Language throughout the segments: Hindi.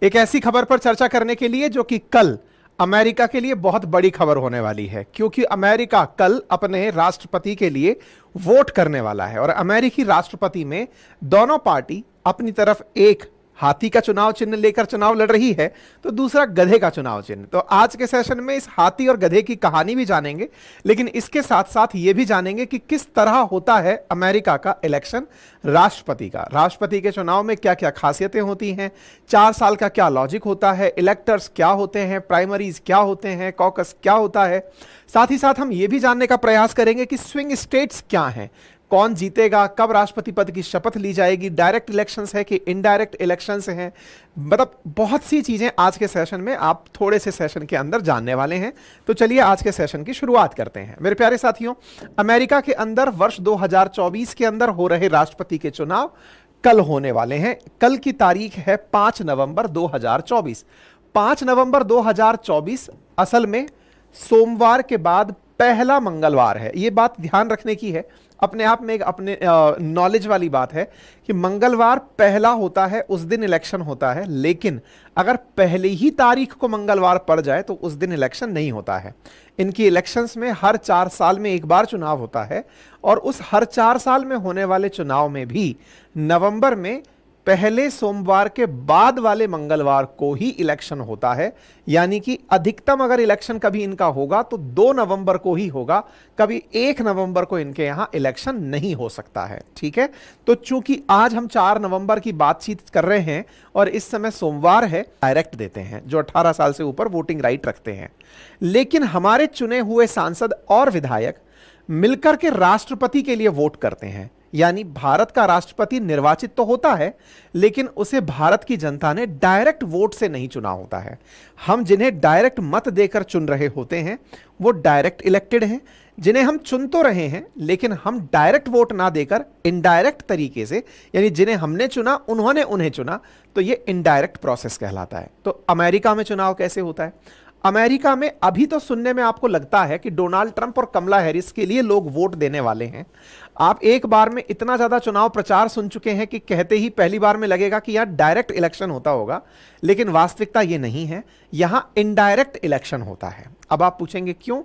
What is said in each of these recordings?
एक ऐसी खबर पर चर्चा करने के लिए जो कि कल अमेरिका के लिए बहुत बड़ी खबर होने वाली है, क्योंकि अमेरिका कल अपने राष्ट्रपति के लिए वोट करने वाला है। और अमेरिकी राष्ट्रपति में दोनों पार्टी अपनी तरफ एक हाथी का चुनाव चिन्ह लेकर चुनाव लड़ रही है, तो दूसरा गधे का चुनाव चिन्ह। तो आज के सेशन में इस हाथी और गधे की कहानी भी जानेंगे, लेकिन इसके साथ साथ ये भी जानेंगे कि किस तरह होता है अमेरिका का इलेक्शन राष्ट्रपति का। राष्ट्रपति के चुनाव में क्या क्या खासियतें होती हैं, 4 साल का क्या लॉजिक होता है, इलेक्टर्स क्या होते हैं, प्राइमरीज क्या होते हैं, कॉकस क्या होता है। साथ ही साथ हम ये भी जानने का प्रयास करेंगे कि स्विंग स्टेट्स क्या हैं, कौन जीतेगा, कब राष्ट्रपति पद की शपथ ली जाएगी, डायरेक्ट इलेक्शंस है कि इनडायरेक्ट इलेक्शंस हैं। मतलब बहुत सी चीजें आज के सेशन में आप थोड़े से सेशन के अंदर जानने वाले हैं। तो चलिए आज के सेशन की शुरुआत करते हैं। मेरे प्यारे साथियों, अमेरिका के अंदर वर्ष 2024 के अंदर हो रहे राष्ट्रपति के चुनाव कल होने वाले हैं। कल की तारीख है 5 नवंबर 2024। 5 नवंबर 2024 असल में सोमवार के बाद पहला मंगलवार है। यह बात ध्यान रखने की है, अपने आप में एक अपने नॉलेज वाली बात है कि मंगलवार पहला होता है, उस दिन इलेक्शन होता है। लेकिन अगर पहले ही तारीख को मंगलवार पड़ जाए तो उस दिन इलेक्शन नहीं होता है। इनकी इलेक्शंस में हर 4 साल में एक बार चुनाव होता है, और उस हर 4 साल में होने वाले चुनाव में भी नवंबर में पहले सोमवार के बाद वाले मंगलवार को ही इलेक्शन होता है। यानी कि अधिकतम अगर इलेक्शन कभी इनका होगा तो 2 नवंबर को ही होगा, कभी 1 नवंबर को इनके यहां इलेक्शन नहीं हो सकता है। ठीक है, तो चूंकि आज हम 4 नवंबर की बातचीत कर रहे हैं और इस समय सोमवार है, डायरेक्ट देते हैं जो 18 साल से ऊपर वोटिंग राइट रखते हैं। लेकिन हमारे चुने हुए सांसद और विधायक मिलकर के राष्ट्रपति के लिए वोट करते हैं। यानी भारत का राष्ट्रपति निर्वाचित तो होता है, लेकिन उसे भारत की जनता ने डायरेक्ट वोट से नहीं चुना होता है। हम जिन्हें डायरेक्ट मत देकर चुन रहे होते हैं वो डायरेक्ट इलेक्टेड हैं। जिन्हें हम चुन तो रहे हैं लेकिन हम डायरेक्ट वोट ना देकर इनडायरेक्ट तरीके से, यानी जिन्हें हमने चुना उन्होंने उन्हें चुना, तो ये इनडायरेक्ट प्रोसेस कहलाता है। तो अमेरिका में चुनाव कैसे होता है? अमेरिका में अभी तो सुनने में आपको लगता है कि डोनाल्ड ट्रंप और कमला हैरिस के लिए लोग वोट देने वाले हैं। आप एक बार में इतना ज्यादा चुनाव प्रचार सुन चुके हैं कि कहते ही पहली बार में लगेगा कि यहां डायरेक्ट इलेक्शन होता होगा, लेकिन वास्तविकता यह नहीं है। यहां इनडायरेक्ट इलेक्शन होता है। अब आप पूछेंगे क्यों?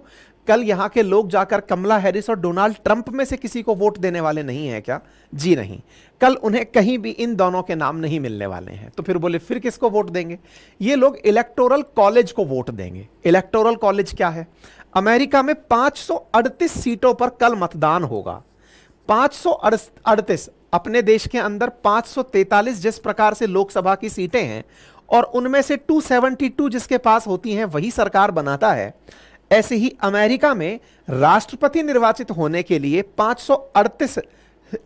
कल यहां के लोग जाकर कमला हैरिस और डोनाल्ड ट्रंप में से किसी को वोट देने वाले नहीं है क्या? जी नहीं, कल उन्हें कहीं भी इन दोनों के नाम नहीं मिलने वाले हैं। तो फिर बोले फिर किसको वोट देंगे? ये लोग इलेक्टोरल कॉलेज को वोट देंगे। इलेक्टोरल कॉलेज क्या है? अमेरिका में 538 सीटों पर कल मतदान होगा। 538। अपने देश के अंदर 543 जिस प्रकार से लोकसभा की सीटें हैं और उनमें से 272 जिसके पास होती हैं वही सरकार बनाता है, ऐसे ही अमेरिका में राष्ट्रपति निर्वाचित होने के लिए 538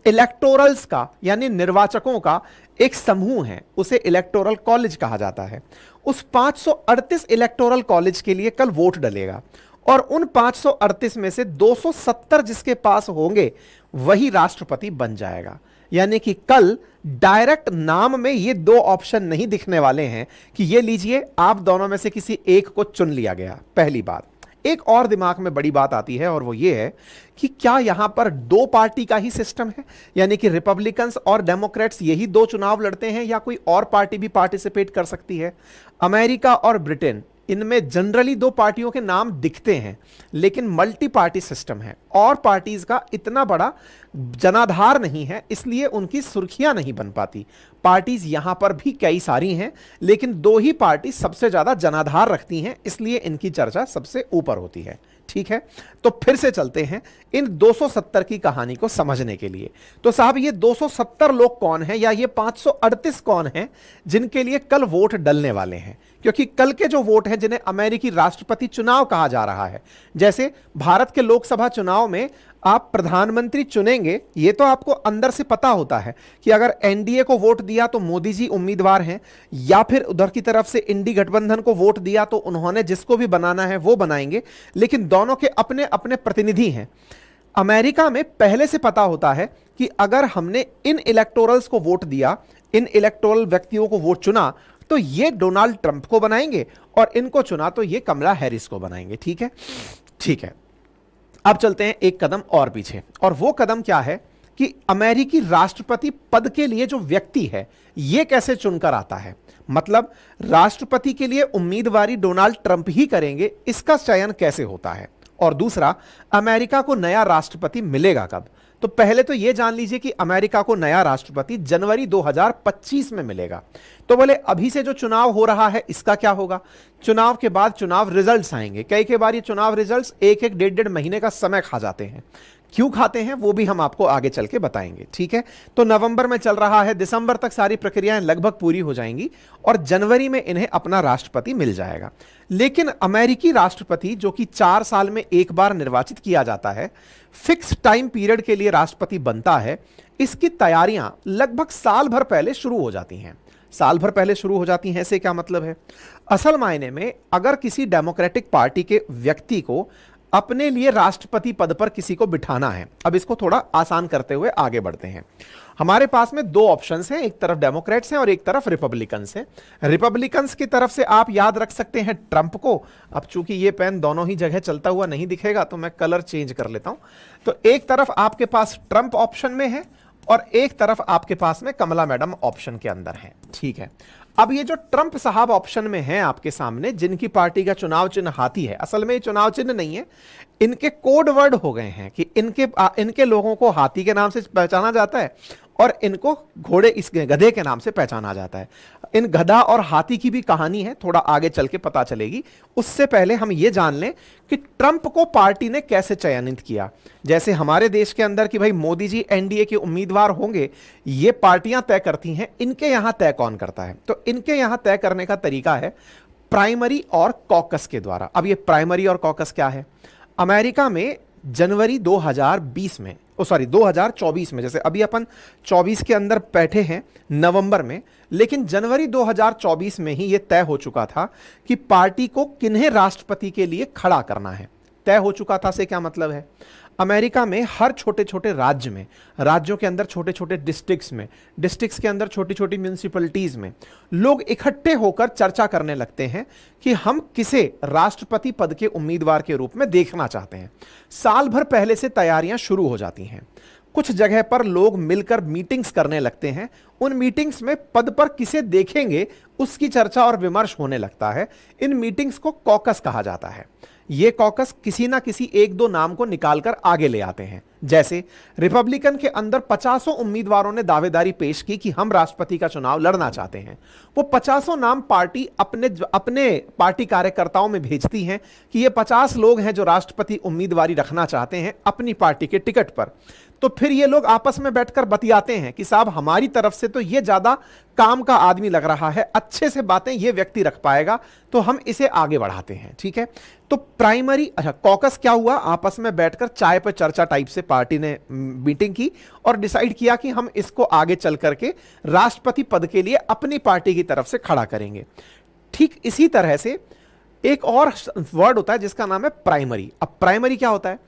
इलेक्टोरल्स का, यानी निर्वाचकों का एक समूह है, उसे इलेक्टोरल कॉलेज कहा जाता है। उस 538 इलेक्टोरल कॉलेज के लिए कल वोट डलेगा और उन 538 में से 270 जिसके पास होंगे वही राष्ट्रपति बन जाएगा। यानी कि कल डायरेक्ट नाम में ये 2 ऑप्शन नहीं दिखने वाले हैं कि ये लीजिए आप दोनों में से किसी एक को चुन लिया गया। पहली बात। एक और दिमाग में बड़ी बात आती है और वो ये है कि क्या यहां पर 2 पार्टी का ही सिस्टम है, यानी कि रिपब्लिकन्स और डेमोक्रेट्स यही 2 चुनाव लड़ते हैं या कोई और पार्टी भी पार्टिसिपेट कर सकती है? अमेरिका और ब्रिटेन, इनमें जनरली 2 पार्टियों के नाम दिखते हैं, लेकिन मल्टी पार्टी सिस्टम है और पार्टीज का इतना बड़ा जनाधार नहीं है, इसलिए उनकी सुर्खियां नहीं बन पाती। पार्टीज यहां पर भी कई सारी हैं, लेकिन 2 ही पार्टी सबसे ज्यादा जनाधार रखती हैं, इसलिए इनकी चर्चा सबसे ऊपर होती है। ठीक है, तो फिर से चलते हैं इन 270 की कहानी को समझने के लिए। तो साहब ये 270 लोग कौन हैं, या ये 538 कौन हैं जिनके लिए कल वोट डलने वाले हैं? क्योंकि कल के जो वोट हैं जिन्हें अमेरिकी राष्ट्रपति चुनाव कहा जा रहा है, जैसे भारत के लोकसभा चुनाव में आप प्रधानमंत्री चुनेंगे, ये तो आपको अंदर से पता होता है कि अगर एनडीए को वोट दिया तो मोदी जी उम्मीदवार हैं, या फिर उधर की तरफ से इंडी गठबंधन को वोट दिया तो उन्होंने जिसको भी बनाना है वो बनाएंगे, लेकिन दोनों के अपने अपने प्रतिनिधि हैं। अमेरिका में पहले से पता होता है कि अगर हमने इन इलेक्टोरल्स को वोट दिया, इन इलेक्टोरल व्यक्तियों को वोट चुना, तो ये डोनाल्ड ट्रंप को बनाएंगे और इनको चुना तो ये कमला हैरिस को बनाएंगे। ठीक है, ठीक है। अब चलते हैं एक कदम और पीछे, और वो कदम क्या है कि अमेरिकी राष्ट्रपति पद के लिए जो व्यक्ति है यह कैसे चुनकर आता है। मतलब राष्ट्रपति के लिए उम्मीदवारी डोनाल्ड ट्रंप ही करेंगे, इसका चयन कैसे होता है। और दूसरा, अमेरिका को नया राष्ट्रपति मिलेगा कब। तो पहले तो यह जान लीजिए कि अमेरिका को नया राष्ट्रपति जनवरी 2025 में मिलेगा। तो बोले अभी से जो चुनाव हो रहा है इसका क्या होगा। चुनाव के बाद चुनाव रिजल्ट्स आएंगे। कई बार ये चुनाव रिजल्ट्स एक एक डेढ़ महीने का समय खा जाते हैं। क्यों खाते हैं वो भी हम आपको आगे चल के बताएंगे, ठीक है। तो नवंबर में चल रहा है, दिसंबर तक सारी प्रक्रियाएं लगभग पूरी हो जाएंगी और जनवरी में इन्हें अपना राष्ट्रपति मिल जाएगा। लेकिन अमेरिकी राष्ट्रपति जो कि 4 साल में एक बार निर्वाचित किया जाता है, फिक्स टाइम पीरियड के लिए राष्ट्रपति बनता है, इसकी तैयारियां लगभग साल भर पहले शुरू हो जाती हैं। साल भर पहले शुरू हो जाती हैं, इससे क्या मतलब है। असल मायने में अगर किसी डेमोक्रेटिक पार्टी के व्यक्ति को अपने लिए राष्ट्रपति पद पर किसी को बिठाना है, अब इसको थोड़ा आसान करते हुए आगे बढ़ते हैं। हमारे पास में 2 ऑप्शंस हैं, एक तरफ डेमोक्रेट्स हैं और एक तरफ रिपब्लिकन्स हैं। रिपब्लिकन्स की तरफ से आप याद रख सकते हैं ट्रंप को। अब चूंकि ये पेन दोनों ही जगह चलता हुआ नहीं दिखेगा तो मैं कलर चेंज कर लेता हूं। तो एक तरफ आपके पास ट्रंप ऑप्शन में है और एक तरफ आपके पास में कमला मैडम ऑप्शन के अंदर है, ठीक है। अब ये जो ट्रंप साहब ऑप्शन में हैं आपके सामने, जिनकी पार्टी का चुनाव चिन्ह हाथी है, असल में ये चुनाव चिन्ह नहीं है, इनके कोड वर्ड हो गए हैं कि इनके लोगों को हाथी के नाम से पहचाना जाता है और इनको घोड़े, इस गधे के नाम से पहचाना जाता है। इन गधा और हाथी की भी कहानी है, थोड़ा आगे चल के पता चलेगी। उससे पहले हम ये जान लें कि ट्रंप को पार्टी ने कैसे चयनित किया। जैसे हमारे देश के अंदर कि भाई मोदी जी एनडीए के उम्मीदवार होंगे, ये पार्टियां तय करती हैं, इनके यहां तय कौन करता है। तो इनके यहां तय करने का तरीका है प्राइमरी और कॉकस के द्वारा। अब ये प्राइमरी और कॉकस क्या है। अमेरिका में जनवरी 2024 में, जैसे अभी अपन 24 के अंदर बैठे हैं नवंबर में, लेकिन जनवरी 2024 में ही यह तय हो चुका था कि पार्टी को किन्हें राष्ट्रपति के लिए खड़ा करना है। तय हो चुका था से क्या मतलब है। अमेरिका में हर छोटे छोटे राज्य में, राज्यों के अंदर छोटे छोटे डिस्ट्रिक्ट्स में, डिस्ट्रिक्ट्स के अंदर छोटी छोटी म्यूनिसिपैलिटीज में लोग इकट्ठे होकर चर्चा करने लगते हैं कि हम किसे राष्ट्रपति पद के उम्मीदवार के रूप में देखना चाहते हैं। साल भर पहले से तैयारियां शुरू हो जाती हैं। कुछ जगह पर लोग मिलकर मीटिंग्स करने लगते हैं। उन मीटिंग्स में पद पर किसे देखेंगे उसकी चर्चा और विमर्श होने लगता है। इन मीटिंग्स को कॉकस कहा जाता है। ये कॉकस किसी ना किसी 1-2 नाम को निकालकर आगे ले आते हैं। जैसे रिपब्लिकन के अंदर 50 उम्मीदवारों ने दावेदारी पेश की कि हम राष्ट्रपति का चुनाव लड़ना चाहते हैं। वो 50 नाम पार्टी अपने पार्टी कार्यकर्ताओं में भेजती हैं कि ये 50 लोग हैं जो राष्ट्रपति उम्मीदवारी रखना चाहते हैं अपनी पार्टी के टिकट पर। तो फिर ये लोग आपस में बैठकर बतियाते हैं कि साहब हमारी तरफ से तो ये ज्यादा काम का आदमी लग रहा है, अच्छे से बातें ये व्यक्ति रख पाएगा, तो हम इसे आगे बढ़ाते हैं, ठीक है। तो प्राइमरी, अच्छा कॉकस क्या हुआ, आपस में बैठकर चाय पर चर्चा टाइप से पार्टी ने मीटिंग की और डिसाइड किया कि हम इसको आगे चल करके राष्ट्रपति पद के लिए अपनी पार्टी की तरफ से खड़ा करेंगे। ठीक इसी तरह से एक और वर्ड होता है जिसका नाम है प्राइमरी। अब प्राइमरी क्या होता है,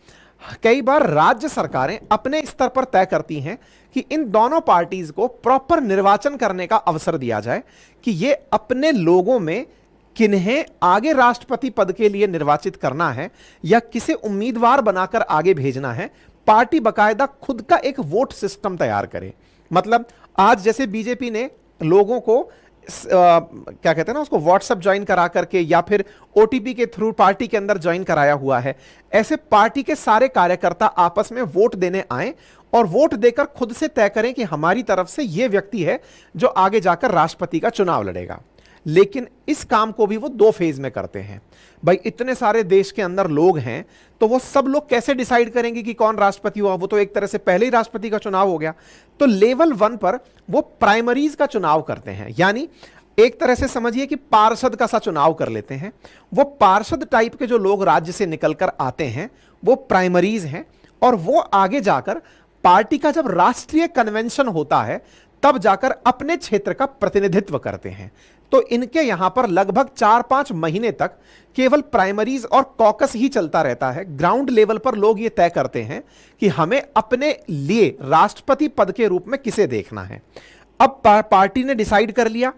कई बार राज्य सरकारें अपने स्तर पर तय करती हैं कि इन दोनों पार्टीज को प्रॉपर निर्वाचन करने का अवसर दिया जाए कि ये अपने लोगों में किन्हें आगे राष्ट्रपति पद के लिए निर्वाचित करना है या किसे उम्मीदवार बनाकर आगे भेजना है। पार्टी बकायदा खुद का एक वोट सिस्टम तैयार करे। मतलब आज जैसे बीजेपी ने लोगों को क्या कहते हैं ना, उसको व्हाट्सएप ज्वाइन करा करके या फिर ओटीपी के थ्रू पार्टी के अंदर ज्वाइन कराया हुआ है, ऐसे पार्टी के सारे कार्यकर्ता आपस में वोट देने आए और वोट देकर खुद से तय करें कि हमारी तरफ से यह व्यक्ति है जो आगे जाकर राष्ट्रपति का चुनाव लड़ेगा। लेकिन इस काम को भी वो 2 फेज में करते हैं। भाई इतने सारे देश के अंदर लोग हैं, तो वो सब लोग कैसे डिसाइड करेंगे कि कौन राष्ट्रपति हुआ। वो तो एक तरह से पहले ही राष्ट्रपति का चुनाव हो गया। तो लेवल 1 पर वो प्राइमरीज का चुनाव करते हैं, यानी एक तरह से समझिए कि पार्षद का सा चुनाव कर लेते हैं। वो पार्षद टाइप के जो लोग राज्य से निकलकर आते हैं वो प्राइमरीज हैं, और वो आगे जाकर पार्टी का जब राष्ट्रीय कन्वेंशन होता है तब जाकर अपने क्षेत्र का प्रतिनिधित्व करते हैं। तो इनके यहां पर लगभग 4-5 महीने तक केवल प्राइमरीज और कॉकस ही चलता रहता है। ग्राउंड लेवल पर लोग ये तय करते हैं कि हमें अपने लिए राष्ट्रपति पद के रूप में किसे देखना है। अब पार्टी ने डिसाइड कर लिया।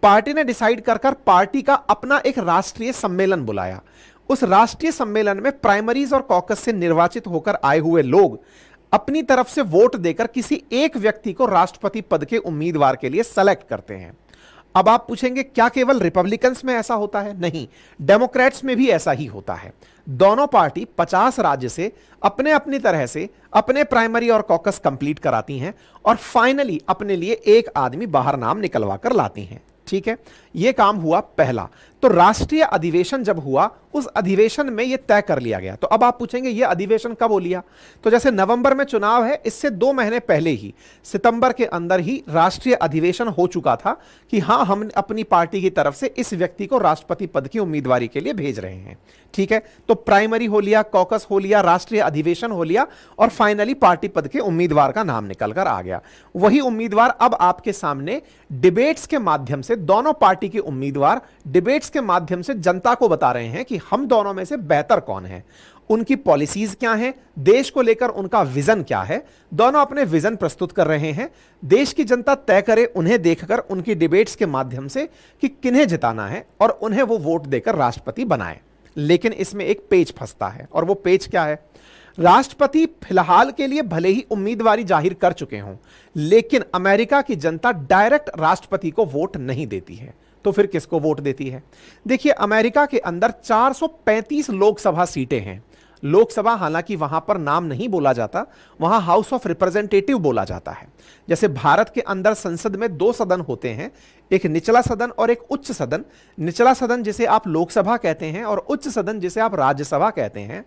पार्टी ने डिसाइड कर पार्टी का अपना एक राष्ट्रीय सम्मेलन बुलाया। उस राष्ट्रीय सम्मेलन में प्राइमरीज और कॉकस से निर्वाचित होकर आए हुए लोग अपनी तरफ से वोट देकर किसी एक व्यक्ति को राष्ट्रपति पद के उम्मीदवार के लिए सेलेक्ट करते हैं। अब आप पूछेंगे क्या केवल रिपब्लिकन्स में ऐसा होता है? नहीं, डेमोक्रेट्स में भी ऐसा ही होता है। दोनों पार्टी 50 राज्य से अपने अपनी तरह से अपने प्राइमरी और कॉकस कंप्लीट कराती हैं और फाइनली अपने लिए एक आदमी बाहर नाम निकलवा कर लाती हैं। ठीक है, यह काम हुआ पहला। तो राष्ट्रीय अधिवेशन जब हुआ, उस अधिवेशन में यह तय कर लिया गया। तो अब आप पूछेंगे यह अधिवेशन कब हो लिया? तो जैसे नवंबर में चुनाव है, इससे 2 महीने पहले ही सितंबर के अंदर ही राष्ट्रीय अधिवेशन हो चुका था कि हां, हम अपनी पार्टी की तरफ से इस व्यक्ति को राष्ट्रपति पद की उम्मीदवारी के लिए भेज रहे हैं। ठीक है, तो प्राइमरी हो लिया, कॉकस हो लिया, राष्ट्रीय अधिवेशन हो लिया और फाइनली पार्टी पद के उम्मीदवार का नाम निकल कर आ गया। वही उम्मीदवार अब आपके सामने डिबेट्स के माध्यम से, दोनों पार्टी के उम्मीदवार डिबेट्स के माध्यम से जनता को बता रहे हैं कि हम दोनों में से बेहतर कौन है, उनकी पॉलिसीज क्या हैं, देश को लेकर उनका विजन क्या है। दोनों अपने विजन प्रस्तुत कर रहे हैं। देश की जनता तय करे उन्हें देखकर, उनकी डिबेट्स के माध्यम से कि किन्हें जिताना है और उन्हें वो वोट देकर राष्ट्रपति बनाए। लेकिन इसमें एक पेच फंसता है और वो पेच क्या है? राष्ट्रपति फिलहाल के लिए भले ही उम्मीदवारी जाहिर कर चुके हों, लेकिन अमेरिका की जनता डायरेक्ट राष्ट्रपति को वोट नहीं देती है। तो फिर किसको वोट देती है? देखिए, अमेरिका के अंदर 435 लोकसभा सीटें हैं। लोकसभा हालांकि वहां पर नाम नहीं बोला जाता, वहां हाउस ऑफ रिप्रेजेंटेटिव बोला जाता है। जैसे भारत के अंदर संसद में 2 सदन होते हैं, एक निचला सदन और एक उच्च सदन। निचला सदन जिसे आप लोकसभा कहते हैं और उच्च सदन जिसे आप राज्यसभा कहते हैं।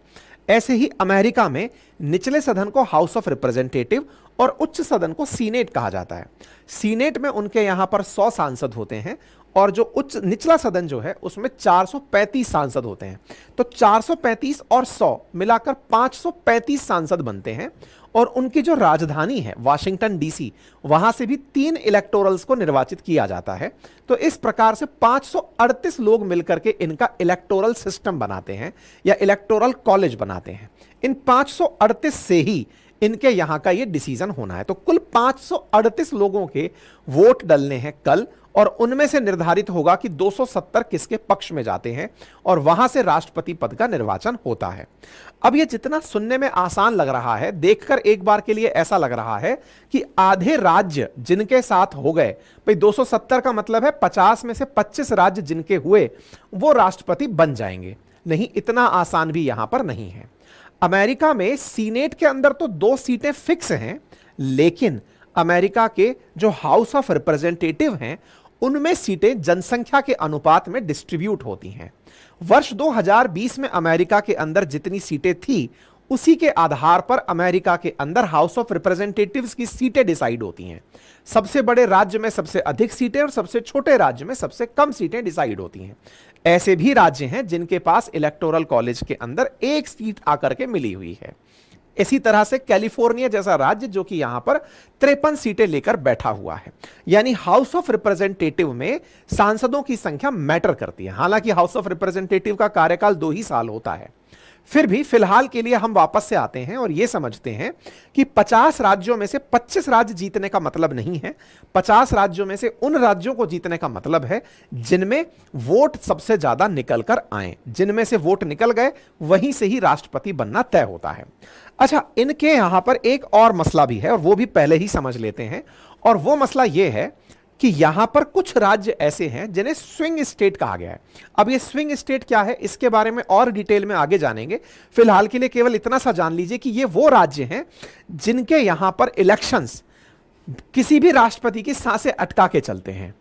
ऐसे ही अमेरिका में निचले सदन को हाउस ऑफ रिप्रेजेंटेटिव और उच्च सदन को सीनेट कहा जाता है। सीनेट में उनके यहां पर 100 सांसद होते हैं और जो निचला सदन जो है उसमें 435 सांसद होते हैं। तो 435 और 100 मिलाकर 535 सांसद बनते हैं और उनकी जो राजधानी है वाशिंगटन डीसी, वहां से भी 3 इलेक्टोरल्स को निर्वाचित किया जाता है। तो इस प्रकार से 538 लोग मिलकर के इनका इलेक्टोरल सिस्टम बनाते हैं या इलेक्टोरल कॉलेज बनाते हैं। इन 538 से ही इनके यहां का ये डिसीजन होना है। तो कुल 538 लोगों के वोट डलने हैं कल और उनमें से निर्धारित होगा कि 270 किसके पक्ष में जाते हैं और वहां से राष्ट्रपति पद का निर्वाचन होता है। अब ये जितना सुनने में आसान लग रहा है, देखकर एक बार के लिए ऐसा लग रहा है कि आधे राज्य जिनके साथ हो गए, भाई 270 का मतलब है 50 में से 25 राज्य जिनके हुए वो राष्ट्रपति बन जाएंगे। नहीं, इतना आसान भी यहां पर नहीं है। अमेरिका में सीनेट के अंदर तो 2 सीटें फिक्स हैं, लेकिन अमेरिका के जो हाउस ऑफ रिप्रेजेंटेटिव हैं उनमें सीटें जनसंख्या के अनुपात में डिस्ट्रीब्यूट होती हैं। वर्ष 2020 में अमेरिका के अंदर जितनी सीटें थी उसी के आधार पर अमेरिका के अंदर हाउस ऑफ रिप्रेजेंटेटिव्स की सीटें डिसाइड होती हैं। सबसे बड़े राज्य में सबसे अधिक सीटें और सबसे छोटे राज्य में सबसे कम सीटें डिसाइड होती हैं। ऐसे भी राज्य हैं जिनके पास इलेक्टोरल कॉलेज के अंदर 1 सीट आकर के मिली हुई है। इसी तरह से कैलिफोर्निया जैसा राज्य जो कि यहां पर 53 सीटें लेकर बैठा हुआ है। यानी हाउस ऑफ रिप्रेजेंटेटिव में सांसदों की संख्या मैटर करती है। हालांकि हाउस ऑफ रिप्रेजेंटेटिव का कार्यकाल 2 ही साल होता है, फिर भी फिलहाल के लिए हम वापस से आते हैं और यह समझते हैं कि 50 राज्यों में से 25 राज्य जीतने का मतलब नहीं है। 50 राज्यों में से उन राज्यों को जीतने का मतलब है जिनमें वोट सबसे ज्यादा निकल कर आए। जिनमें से वोट निकल गए वहीं से ही राष्ट्रपति बनना तय होता है। अच्छा, इनके यहां पर एक और मसला भी है और वो भी पहले ही समझ लेते हैं, और वो मसला यह है कि यहां पर कुछ राज्य ऐसे हैं जिन्हें स्विंग स्टेट कहा गया है। अब ये स्विंग स्टेट क्या है, इसके बारे में और डिटेल में आगे जानेंगे। फिलहाल के लिए केवल इतना सा जान लीजिए कि ये वो राज्य हैं जिनके यहां पर इलेक्शंस किसी भी राष्ट्रपति की सांसें अटका के चलते हैं।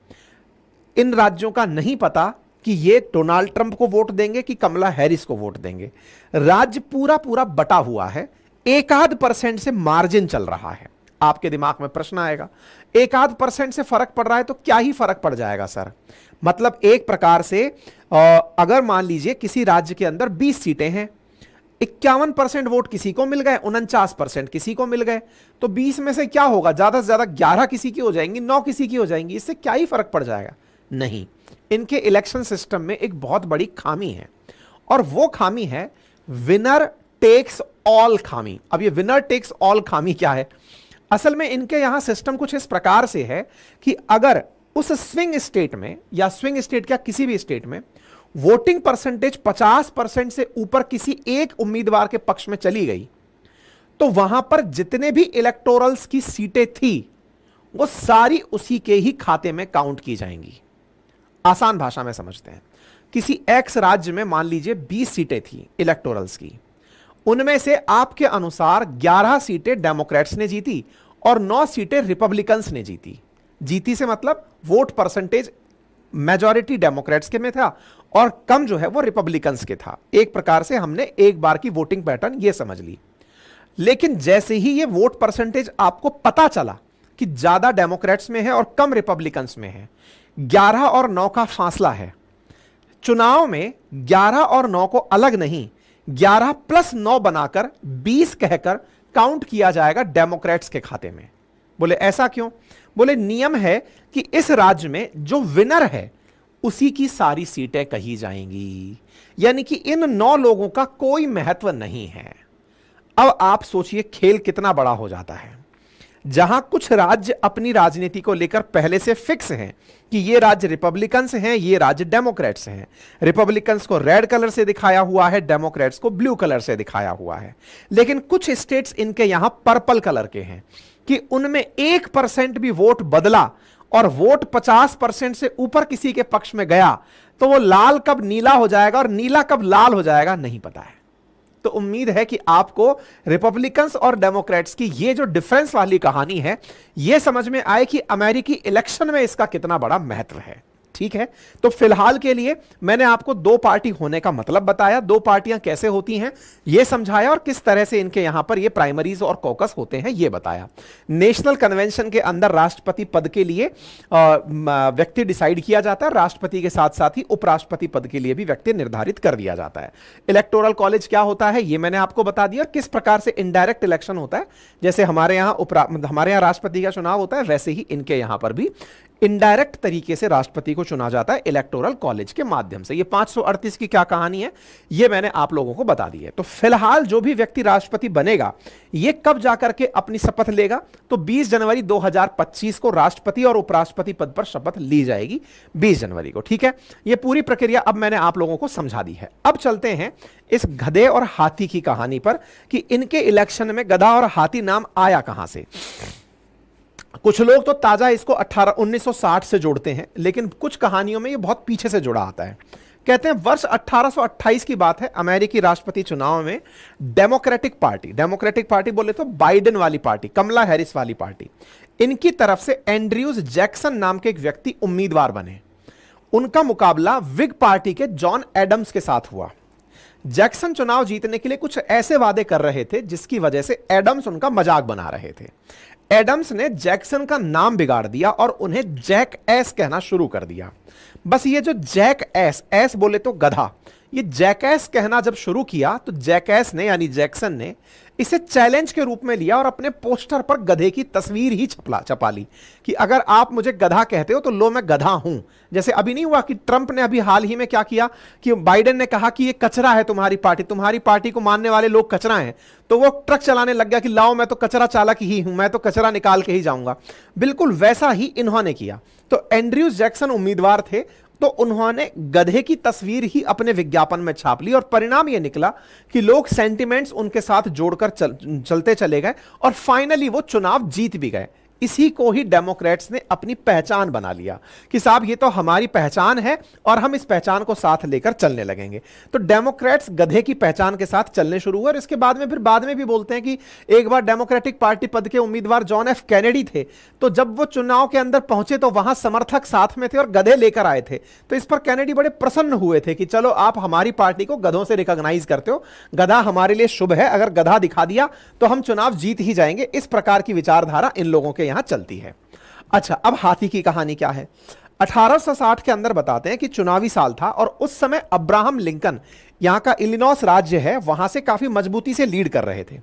इन राज्यों का नहीं पता कि ये डोनाल्ड ट्रंप को वोट देंगे कि कमला हैरिस को वोट देंगे। राज्य पूरा पूरा बटा हुआ है, 1% से मार्जिन चल रहा है। आपके दिमाग में प्रश्न आएगा, 1% से फर्क पड़ रहा है तो क्या ही फर्क पड़ जाएगा सर? मतलब एक प्रकार से अगर मान लीजिए किसी राज्य के अंदर 20 सीटें हैं, 51% वोट किसी को मिल गए, 49% किसी को मिल गए, तो 20 में से क्या होगा? ज्यादा से ज्यादा 11 किसी की हो जाएंगी, 9 किसी की हो जाएंगी। इससे क्या ही फर्क पड़ जाएगा? नहीं, इनके इलेक्शन सिस्टम में एक बहुत बड़ी खामी है और वो खामी है विनर टेक्स ऑल खामी। अब ये विनर टेक्स ऑल खामी क्या है? असल में इनके यहां सिस्टम कुछ इस प्रकार से है कि अगर उस स्विंग स्टेट में, या स्विंग स्टेट क्या किसी भी स्टेट में, वोटिंग परसेंटेज 50% से ऊपर किसी एक उम्मीदवार के पक्ष में चली गई तो वहां पर जितने भी इलेक्टोरल्स की सीटें थी वो सारी उसी के ही खाते में काउंट की जाएंगी। आसान भाषा में समझते हैं, किसी एक्स राज्य में मान लीजिए 20 सीटें थी इलेक्टोरल्स की, उनमें से आपके अनुसार 11 सीटें डेमोक्रेट्स ने जीती और 9 सीटें रिपब्लिकन्स ने जीती। जीती से मतलब वोट परसेंटेज मेजॉरिटी डेमोक्रेट्स के में था और कम जो है वो रिपब्लिकन्स के था। एक प्रकार से हमने एक बार की वोटिंग पैटर्न ये समझ ली। लेकिन जैसे ही ये वोट परसेंटेज आपको पता चला कि ज्यादा डेमोक्रेट्स में है और कम रिपब्लिकन्स में है, 11 और 9 का फासला है, चुनाव में 11 और 9 को अलग नहीं 11 प्लस 9 बनाकर 20 कहकर काउंट किया जाएगा डेमोक्रेट्स के खाते में। बोले ऐसा क्यों? बोले नियम है कि इस राज्य में जो विनर है उसी की सारी सीटें कही जाएंगी, यानी कि इन 9 लोगों का कोई महत्व नहीं है। अब आप सोचिए खेल कितना बड़ा हो जाता है। जहां कुछ राज्य अपनी राजनीति को लेकर पहले से फिक्स हैं कि ये राज्य रिपब्लिकन्स हैं, ये राज्य डेमोक्रेट्स हैं। रिपब्लिकन्स को रेड कलर से दिखाया हुआ है, डेमोक्रेट्स को ब्लू कलर से दिखाया हुआ है। लेकिन कुछ स्टेट्स इनके यहां पर्पल कलर के हैं कि उनमें 1% भी वोट बदला और वोट 50% से ऊपर किसी के पक्ष में गया तो वो लाल कब नीला हो जाएगा और नीला कब लाल हो जाएगा नहीं पता है। तो उम्मीद है कि आपको रिपब्लिकन्स और डेमोक्रेट्स की ये जो डिफरेंस वाली कहानी है ये समझ में आए कि अमेरिकी इलेक्शन में इसका कितना बड़ा महत्व है। ठीक है, तो फिलहाल के लिए मैंने आपको 2 पार्टी होने का मतलब बताया, 2 पार्टियां कैसे होती हैं यह समझाया और किस तरह से इनके यहां पर ये प्राइमरीज और कॉकस होते हैं यह बताया। नेशनल कन्वेंशन के अंदर राष्ट्रपति पद के लिए व्यक्ति डिसाइड किया जाता है, राष्ट्रपति के साथ साथ ही उपराष्ट्रपति पद के लिए भी व्यक्ति निर्धारित कर दिया जाता है। इलेक्टोरल कॉलेज क्या होता है यह मैंने आपको बता दिया, किस प्रकार से इनडायरेक्ट इलेक्शन होता है। जैसे हमारे यहां राष्ट्रपति का चुनाव होता है वैसे ही इनके यहां पर भी इनडायरेक्ट तरीके से राष्ट्रपति को चुना जाता है इलेक्टोरल कॉलेज के माध्यम से। ये 538 की क्या कहानी है ये मैंने आप लोगों को बता दी है। तो फिलहाल जो भी व्यक्ति राष्ट्रपति बनेगा ये कब जाकर के अपनी शपथ लेगा? तो 20 जनवरी 2025 को राष्ट्रपति और उपराष्ट्रपति पद पर शपथ ली जाएगी 20 जनवरी को। ठीक है, ये पूरी प्रक्रिया अब मैंने आप लोगों को समझा दी है। अब चलते हैं इस गधे और हाथी की कहानी पर कि इनके इलेक्शन में गधा और हाथी नाम आया कहां से। कुछ लोग तो ताजा इसको 1960 से जोड़ते हैं, लेकिन कुछ कहानियों में ये बहुत पीछे से जुड़ा आता है। कहते हैं वर्ष 1828 की बात है, अमेरिकी राष्ट्रपति चुनाव में डेमोक्रेटिक पार्टी बोले तो बाइडेन वाली पार्टी, कमला हैरिस वाली पार्टी, इनकी तरफ से एंड्रयूज जैक्सन नाम के एक व्यक्ति उम्मीदवार बने। उनका मुकाबला विग पार्टी के जॉन एडम्स के साथ हुआ। जैक्सन चुनाव जीतने के लिए कुछ ऐसे वादे कर रहे थे जिसकी वजह से एडम्स उनका मजाक बना रहे थे। एडम्स ने जैक्सन का नाम बिगाड़ दिया और उन्हें जैक एस कहना शुरू कर दिया। बस ये जो जैक एस बोले तो गधा, ये जैक एस कहना जब शुरू किया तो जैक एस ने यानी जैक्सन ने इसे चैलेंज के रूप में लिया और अपने पोस्टर पर गधे की तस्वीर ही छपा ली कि अगर आप मुझे गधा कहते हो तो लो मैं गधा हूं। जैसे अभी नहीं हुआ कि ट्रंप ने अभी हाल ही में क्या किया कि बाइडेन ने कहा कि ये कचरा है तुम्हारी पार्टी को मानने वाले लोग कचरा हैं, तो वो ट्रक चलाने लग गया कि लाओ मैं तो कचरा चालक ही हूं, मैं तो कचरा निकाल के ही जाऊंगा। बिल्कुल वैसा ही इन्होंने किया। तो एंड्रयूज जैक्सन उम्मीदवार थे तो उन्होंने गधे की तस्वीर ही अपने विज्ञापन में छाप ली और परिणाम यह निकला कि लोग सेंटिमेंट्स उनके साथ जोड़कर चलते चले गए और फाइनली वो चुनाव जीत भी गए। इसी को ही डेमोक्रेट्स ने अपनी पहचान बना लिया कि साहब ये तो हमारी पहचान है और हम इस पहचान को साथ लेकर चलने लगेंगे। तो डेमोक्रेट्स गधे की पहचान के साथ चलने शुरू हुए और इसके बाद में भी बोलते हैं कि एक बार डेमोक्रेटिक पार्टी पद के उम्मीदवार जॉन एफ कैनेडी थे, तो जब वो चुनाव के अंदर पहुंचे तो वहां समर्थक साथ में थे और गधे लेकर आए थे। तो इस पर कैनेडी बड़े प्रसन्न हुए थे कि चलो आप हमारी पार्टी को गधों से रिकॉग्नाइज करते हो, गधा हमारे लिए शुभ है, अगर गधा दिखा दिया तो हम चुनाव जीत ही जाएंगे। इस प्रकार की विचारधारा इन लोगों के यहां चलती है। अच्छा, अब हाथी की कहानी क्या है? 1860 के अंदर बताते हैं कि चुनावी साल था और उस समय अब्राहम लिंकन, यहां का इलिनॉस राज्य है, वहां से काफी मजबूती से लीड कर रहे थे।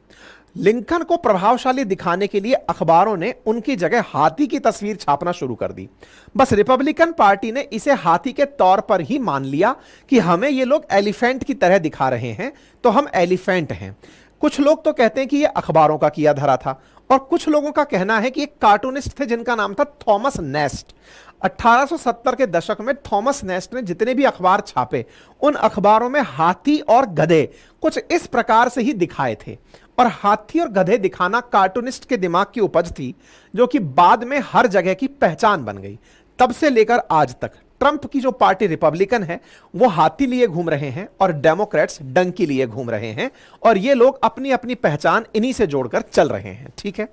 लिंकन को प्रभावशाली दिखाने के लिए अखबारों ने उनकी जगह हाथी की तस्वीर छापना शुरू कर दी। बस रिपब्लिकन पार्टी ने इसे हाथी के तौर पर ही मान लिया कि हमें ये लोग एलिफेंट की तरह दिखा रहे हैं तो हम एलिफेंट हैं। कुछ लोग तो कहते हैं कि यह अखबारों का किया धरा था और कुछ लोगों का कहना है कि एक कार्टूनिस्ट थे जिनका नाम था थॉमस नेस्ट। 1870 के दशक में थॉमस नेस्ट ने जितने भी अखबार छापे, उन अखबारों में हाथी और गधे कुछ इस प्रकार से ही दिखाए थे, और हाथी और गधे दिखाना कार्टूनिस्ट के दिमाग की उपज थी, जो कि बाद में हर जगह की पहचान बन गई। तब से लेकर आज तक ट्रंप की जो पार्टी रिपब्लिकन है वो हाथी लिए घूम रहे हैं और डेमोक्रेट्स डंकी लिए घूम रहे हैं, और ये लोग अपनी अपनी पहचान इन्हीं से जोड़कर चल रहे हैं। ठीक है,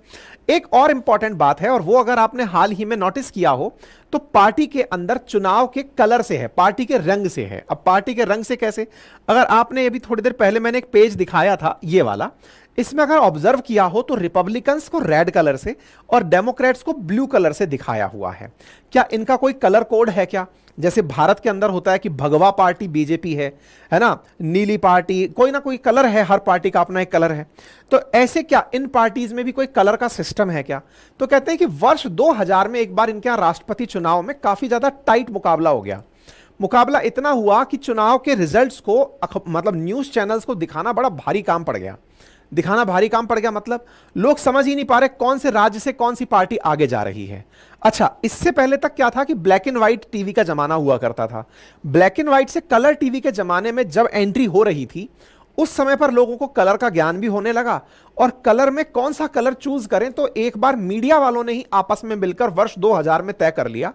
एक और इंपॉर्टेंट बात है, और वो अगर आपने हाल ही में नोटिस किया हो तो पार्टी के अंदर चुनाव के कलर से है, पार्टी के रंग से है। अब पार्टी के रंग से कैसे, अगर आपने अभी थोड़ी देर पहले मैंने एक पेज दिखाया था ये वाला, इसमें अगर ऑब्जर्व किया हो तो रिपब्लिकन्स को रेड कलर से और डेमोक्रेट्स को ब्लू कलर से दिखाया हुआ है। क्या इनका कोई कलर कोड है क्या? जैसे भारत के अंदर होता है कि भगवा पार्टी बीजेपी है ना, नीली पार्टी, कोई ना कोई कलर है, हर पार्टी का अपना एक कलर है। तो ऐसे क्या इन पार्टीज में भी कोई कलर का सिस्टम है क्या? तो कहते हैं कि वर्ष 2000 में एक बार इनके यहां राष्ट्रपति चुनाव में काफी ज्यादा टाइट मुकाबला हो गया। मुकाबला इतना हुआ कि चुनाव के रिजल्ट्स को मतलब न्यूज चैनल्स को दिखाना बड़ा भारी काम पड़ गया। दिखाना भारी काम पड़ गया मतलब लोग समझ ही नहीं पा रहे कौन से राज्य से कौन सी पार्टी आगे जा रही है। अच्छा, इससे पहले तक क्या था कि ब्लैक एंड व्हाइट टीवी का जमाना हुआ करता था। ब्लैक एंड व्हाइट से कलर टीवी के जमाने में जब एंट्री हो रही थी, उस समय पर लोगों को कलर का ज्ञान भी होने लगा, और कलर में कौन सा कलर चूज करें, तो एक बार मीडिया वालों ने ही आपस में मिलकर वर्ष 2000 में तय कर लिया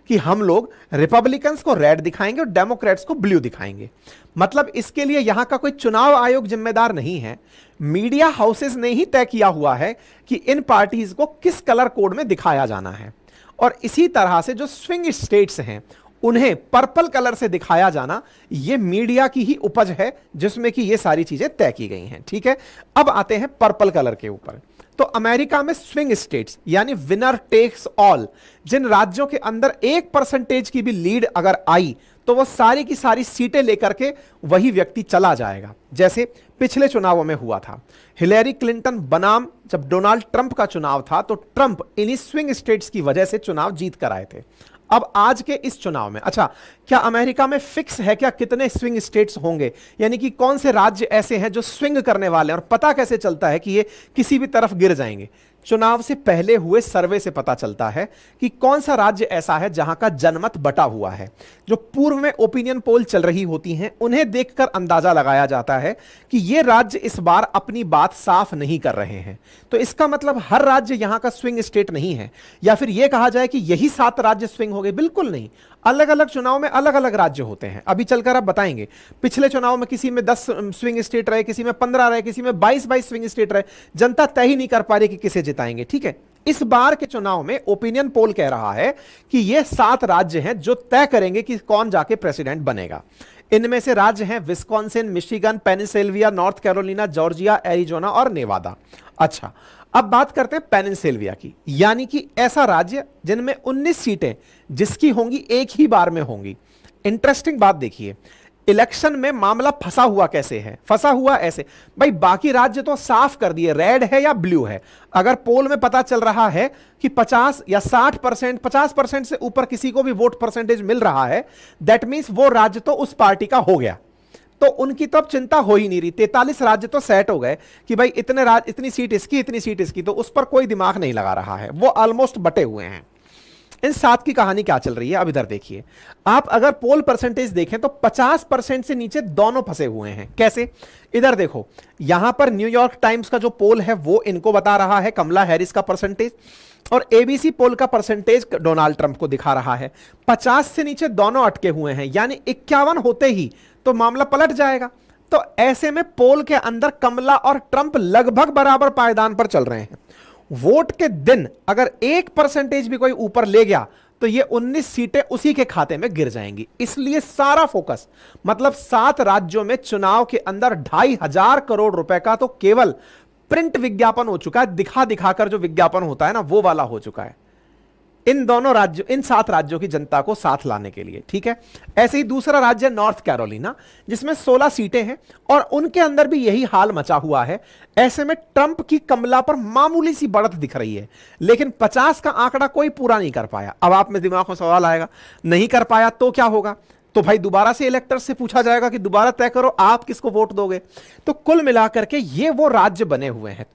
कि हम लोग रिपब्लिकन्स को रेड दिखाएंगे और डेमोक्रेट्स को ब्लू दिखाएंगे। मतलब इसके लिए यहां का कोई चुनाव आयोग जिम्मेदार नहीं है, मीडिया हाउसेस ने ही तय किया हुआ है कि इन पार्टीज को किस कलर कोड में दिखाया जाना है। और इसी तरह से जो स्विंग स्टेट्स हैं उन्हें पर्पल कलर से दिखाया जाना, यह मीडिया की ही उपज है जिसमें कि ये सारी चीजें तय की गई हैं। ठीक है, अब आते हैं पर्पल कलर के ऊपर। तो अमेरिका में स्विंग स्टेट्स यानी विनर टेक्स ऑल, जिन राज्यों के अंदर 1% की भी लीड अगर आई तो वो सारी की सारी सीटें लेकर के वही व्यक्ति चला जाएगा। जैसे पिछले चुनावों में हुआ था, हिलेरी क्लिंटन बनाम जब डोनाल्ड ट्रंप का चुनाव था तो ट्रंप इन्हीं स्विंग स्टेट्स की वजह से चुनाव जीत कर आए थे। अब आज के इस चुनाव में, अच्छा, क्या अमेरिका में फिक्स है क्या कितने स्विंग स्टेट्स होंगे, यानी कि कौन से राज्य ऐसे हैं जो स्विंग करने वाले हैं, और पता कैसे चलता है कि ये किसी भी तरफ गिर जाएंगे? चुनाव से पहले हुए सर्वे से पता चलता है कि कौन सा राज्य ऐसा है जहां का जनमत बटा हुआ है। जो पूर्व में ओपिनियन पोल चल रही होती हैं उन्हें देखकर अंदाजा लगाया जाता है कि ये राज्य इस बार अपनी बात साफ नहीं कर रहे हैं। तो इसका मतलब हर राज्य यहां का स्विंग स्टेट नहीं है, या फिर यह कहा जाए कि यही 7 राज्य स्विंग हो गए, बिल्कुल नहीं। अलग अलग चुनाव में अलग अलग राज्य होते हैं, अभी चलकर आप बताएंगे। पिछले चुनाव में किसी में 10 स्विंग स्टेट रहे, किसी में 15 रहे, किसी में 22 स्विंग स्टेट रहे, जनता तय ही नहीं कर पा रही कि किसे जिताएंगे। ठीक है, इस बार के चुनाव में ओपिनियन पोल कह रहा है कि ये 7 राज्य हैं जो तय करेंगे कि कौन जाके प्रेसिडेंट बनेगा। इनमें से राज्य हैं Wisconsin, Michigan, Pennsylvania, North Carolina, Georgia, Arizona और नेवादा। अच्छा, अब बात करते हैं पेनिसिल्विया की, यानी कि ऐसा राज्य जिनमें 19 सीटें जिसकी होंगी एक ही बार में होंगी। इंटरेस्टिंग बात देखिए, इलेक्शन में मामला फंसा हुआ कैसे है? फंसा हुआ ऐसे, भाई बाकी राज्य तो साफ कर दिए रेड है या ब्लू है। अगर पोल में पता चल रहा है कि 50 या 60%, 50% से ऊपर किसी को भी वोट परसेंटेज मिल रहा है, दैट मींस वो राज्य तो उस पार्टी का हो गया। तो उनकी तो अब चिंता हो ही नहीं रही, 43 राज्य तो सेट हो गए कि भाई इतने राज्य, इतनी सीट इसकी, इतनी सीट इसकी, तो उस पर कोई दिमाग नहीं लगा रहा है, वो ऑलमोस्ट बटे हुए हैं। इन 7 की कहानी क्या चल रही है अब इधर देखिए। आप अगर पोल परसेंटेज देखें तो 50% से नीचे दोनों फंसे हुए हैं। कैसे? इधर देखो, यहां पर न्यूयॉर्क टाइम्स का जो पोल है वो इनको बता रहा है कमला हैरिस का परसेंटेज, और एबीसी पोल का परसेंटेज डोनाल्ड ट्रंप को दिखा रहा है। 50 से नीचे दोनों अटके हुए हैं, यानी 51 होते ही तो मामला पलट जाएगा। तो ऐसे में पोल के अंदर कमला और ट्रंप लगभग बराबर पायदान पर चल रहे हैं। वोट के दिन अगर 1% भी कोई ऊपर ले गया तो ये 19 सीटें उसी के खाते में गिर जाएंगी। इसलिए सारा फोकस, मतलब 7 राज्यों में चुनाव के अंदर 2,500 करोड़ रुपए का तो केवल प्रिंट विज्ञापन हो चुका है, दिखा दिखाकर जो विज्ञापन होता है ना, वो वाला हो चुका है इन दोनों राज्यों, इन 7 राज्यों की जनता को साथ लाने के लिए। ठीक है, ऐसे ही दूसरा राज्य नॉर्थ कैरोलिना, जिसमें 16 सीटें हैं और उनके अंदर भी यही हाल मचा हुआ है। ऐसे में ट्रंप की कमला पर मामूली सी बढ़त दिख रही है, लेकिन 50 का आंकड़ा कोई पूरा नहीं कर पाया। अब आप में दिमाग में सवाल आएगा, नहीं कर पाया तो क्या होगा? तो भाई दोबारा से इलेक्टर्स से पूछा जाएगा कि दोबारा तय करो आप किसको वोट दोगे। तो कुल मिलाकर के ये वो राज्य बने हुए हैं।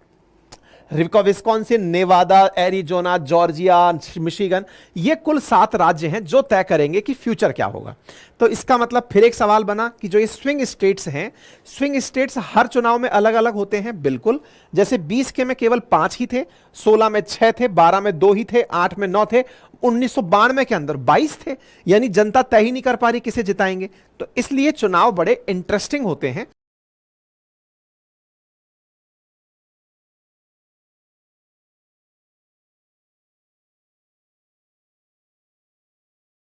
Wisconsin, Nevada, Arizona, Georgia, Michigan, ये कुल 7 राज्य हैं जो तय करेंगे कि फ्यूचर क्या होगा। तो इसका मतलब फिर एक सवाल बना कि जो ये स्विंग स्टेट्स हैं, स्विंग स्टेट्स हर चुनाव में अलग अलग होते हैं, बिल्कुल। जैसे 20 के में केवल 5 ही थे, 16 में 6 थे, 12 में 2 ही थे, 8 में 9 थे, 1992 के अंदर 22 थे। यानी जनता तय ही नहीं कर पा रही किसे जिताएंगे। तो इसलिए चुनाव बड़े इंटरेस्टिंग होते हैं।